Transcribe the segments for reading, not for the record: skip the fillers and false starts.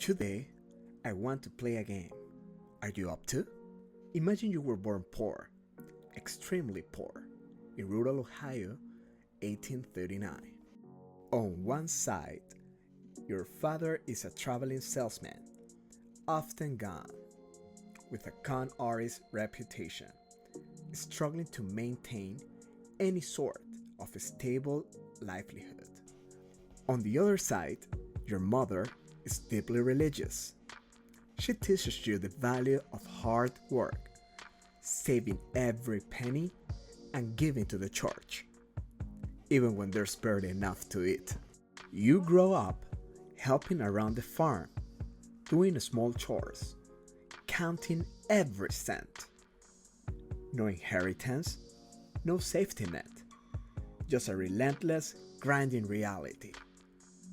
Today, I want to play a game. Are you up to? Imagine you were born poor, extremely poor, in rural Ohio, 1839. On one side, your father is a traveling salesman, often gone, with a con artist reputation, struggling to maintain any sort of a stable livelihood. On the other side, your mother is deeply religious. She teaches you the value of hard work, saving every penny and giving to the church, even when there's barely enough to eat. You grow up helping around the farm, doing small chores, counting every cent. No inheritance, no safety net, just a relentless, grinding reality.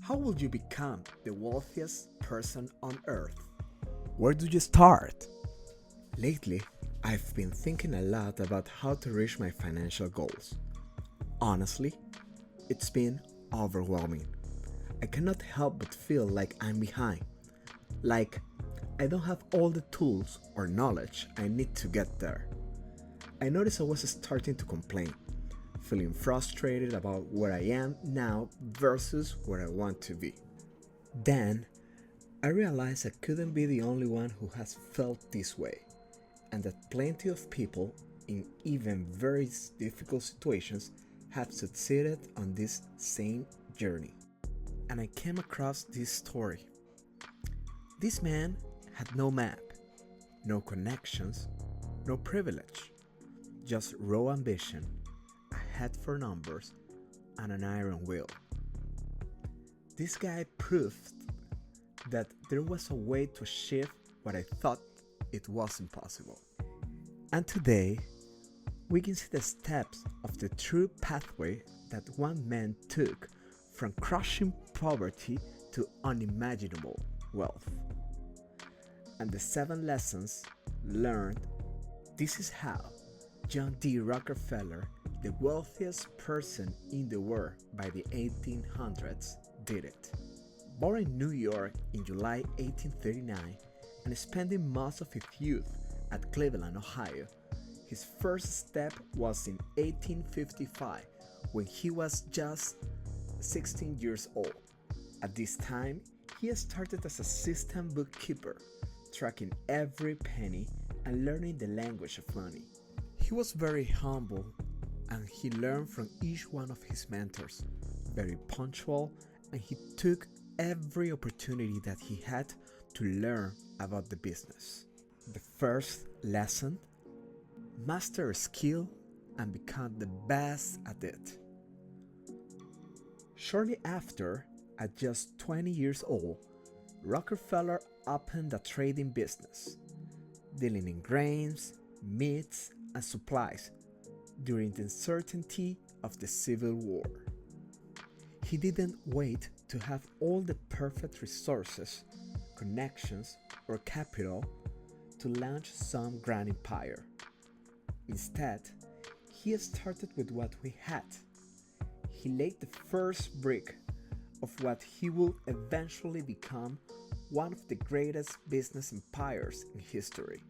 How will you become the wealthiest person on earth? Where do you start? Lately, I've been thinking a lot about how to reach my financial goals. Honestly, it's been overwhelming. I cannot help but feel like I'm behind. Like I don't have all the tools or knowledge I need to get there. I noticed I was starting to complain, feeling frustrated about where I am now versus where I want to be. Then, I realized I couldn't be the only one who has felt this way, and that plenty of people, in even very difficult situations, have succeeded on this same journey. And I came across this story. This man had no map, no connections, no privilege, just raw ambition, a head for numbers, and an iron will. This guy proved that there was a way to achieve what I thought it was impossible. And today, we can see the steps of the true pathway that one man took from crushing poverty to unimaginable wealth. And the 7 lessons learned. This is how John D. Rockefeller, the wealthiest person in the world by the 1800s, did it. Born in New York in July 1839 and spending most of his youth at Cleveland, Ohio, his first step was in 1855 when he was just 16 years old. At this time, he started as assistant bookkeeper, tracking every penny and learning the language of money. He was very humble and he learned from each one of his mentors, very punctual, and he took every opportunity that he had to learn about the business. The first lesson: master a skill and become the best at it. Shortly after, at just 20 years old, Rockefeller opened a trading business, dealing in grains, meats, and supplies during the uncertainty of the Civil War. He didn't wait to have all the perfect resources, connections, or capital to launch some grand empire. Instead, he started with what we had. He laid the first brick of what he would eventually become one of the greatest business empires in history,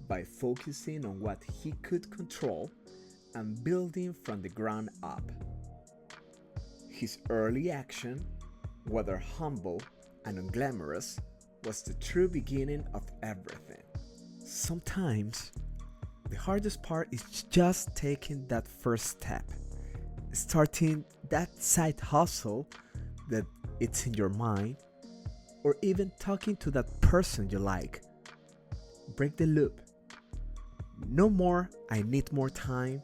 by focusing on what he could control and building from the ground up. His early action, whether humble and unglamorous, was the true beginning of everything. Sometimes, the hardest part is just taking that first step, starting that side hustle that it's in your mind, or even talking to that person you like. Break the loop. No more "I need more time,"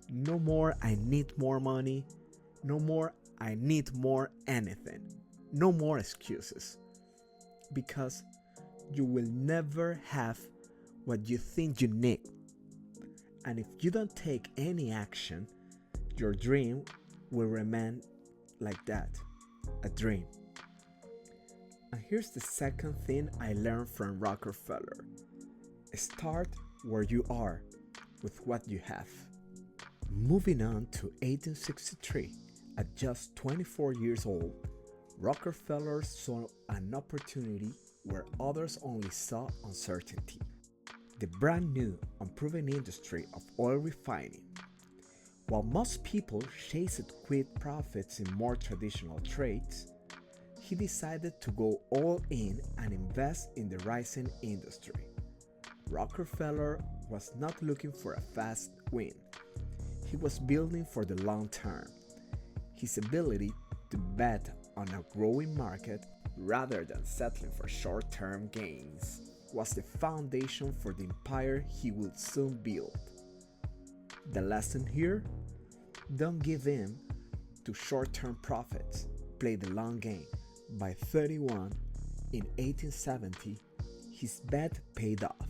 no more "I need more money," no more "I need more anything," no more excuses. Because you will never have what you think you need. And if you don't take any action, your dream will remain like that, a dream. And here's the second thing I learned from Rockefeller. Start where you are, with what you have. Moving on to 1863, at just 24 years old, Rockefeller saw an opportunity where others only saw uncertainty. The brand new, unproven industry of oil refining. While most people chased quick profits in more traditional trades, he decided to go all in and invest in the rising industry. Rockefeller was not looking for a fast win. He was building for the long term. His ability to bet on a growing market rather than settling for short-term gains was the foundation for the empire he would soon build. The lesson here? Don't give in to short-term profits. Play the long game. By 31, in 1870, his bet paid off,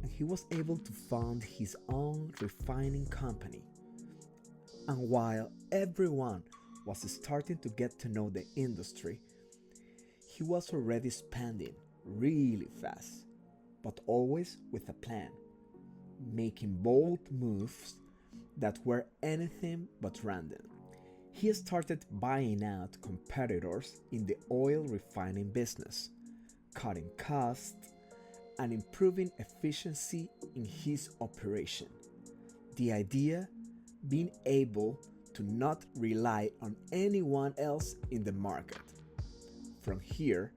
and he was able to found his own refining company. And while everyone was starting to get to know the industry, he was already spending really fast, but always with a plan, making bold moves that were anything but random. He started buying out competitors in the oil refining business, cutting costs, and improving efficiency in his operation. The idea being able to not rely on anyone else in the market. From here,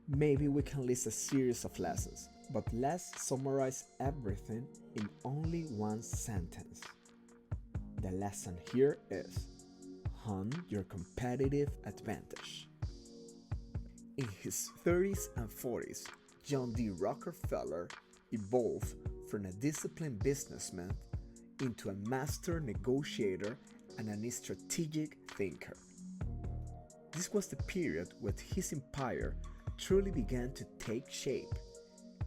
maybe we can list a series of lessons, but let's summarize everything in only one sentence. The lesson here is: hone your competitive advantage. In his 30s and 40s, John D. Rockefeller evolved from a disciplined businessman into a master negotiator and a strategic thinker. This was the period when his empire truly began to take shape.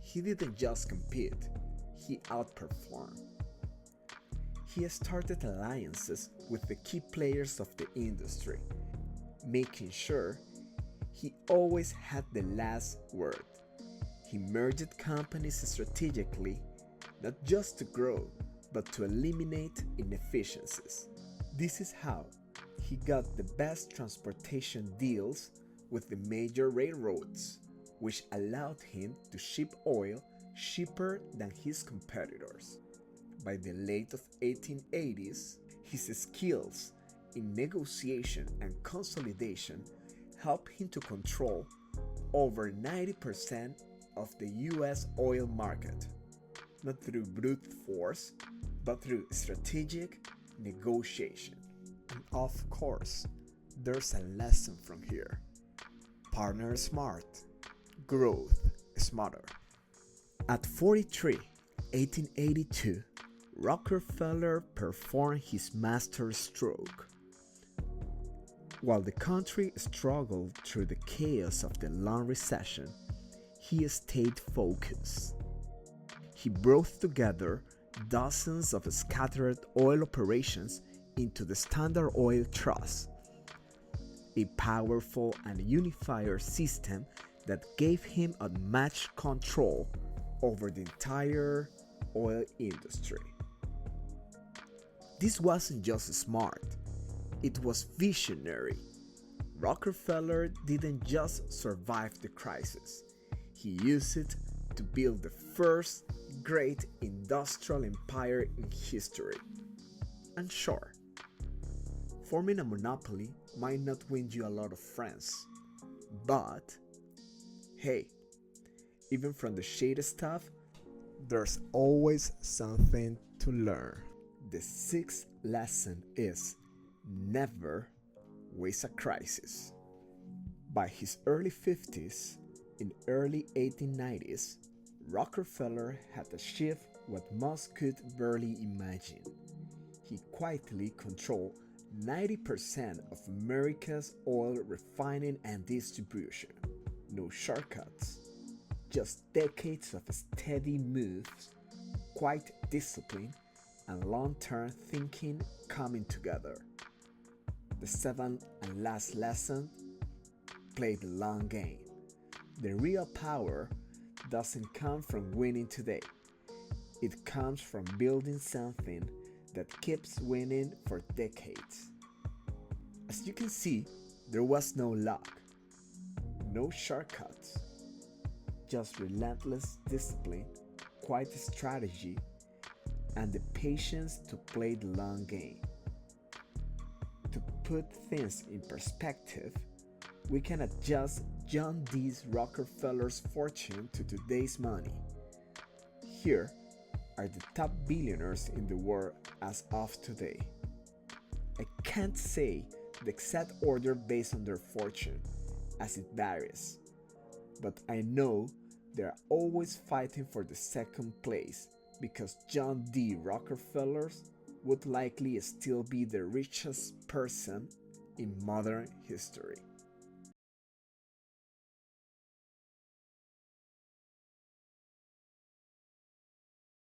He didn't just compete, he outperformed. He started alliances with the key players of the industry, making sure he always had the last word. He merged companies strategically, not just to grow, but to eliminate inefficiencies. This is how he got the best transportation deals with the major railroads, which allowed him to ship oil cheaper than his competitors. By the late 1880s, his skills in negotiation and consolidation helped him to control over 90% of the US oil market, not through brute force, but through strategic negotiation. And of course, there's a lesson from here. Partner smart, growth smarter. At 43, 1882, Rockefeller performed his master stroke. While the country struggled through the chaos of the long recession, he stayed focused. He brought together dozens of scattered oil operations into the Standard Oil Trust, a powerful and unified system that gave him unmatched control over the entire oil industry. This wasn't just smart, it was visionary. Rockefeller didn't just survive the crisis, he used it to build the first great industrial empire in history. And sure, forming a monopoly might not win you a lot of friends, but hey, even from the shady stuff, there's always something to learn. The sixth lesson is never waste a crisis. By his early 50s, in early 1890s, Rockefeller had achieved what most could barely imagine. He quietly controlled 90% of America's oil refining and distribution. No shortcuts, just decades of steady moves, quiet discipline, and long-term thinking coming together. The seventh and last lesson: play the long game. The real power doesn't come from winning today. It comes from building something that keeps winning for decades. As you can see, There was no luck, no shortcuts, just relentless discipline, quiet strategy, and the patience to play the long game. To put things in perspective, we can adjust John D. Rockefeller's fortune to today's money. Here are the top billionaires in the world as of today. I can't say the exact order based on their fortune, as it varies, but I know they're always fighting for the second place because John D. Rockefeller would likely still be the richest person in modern history.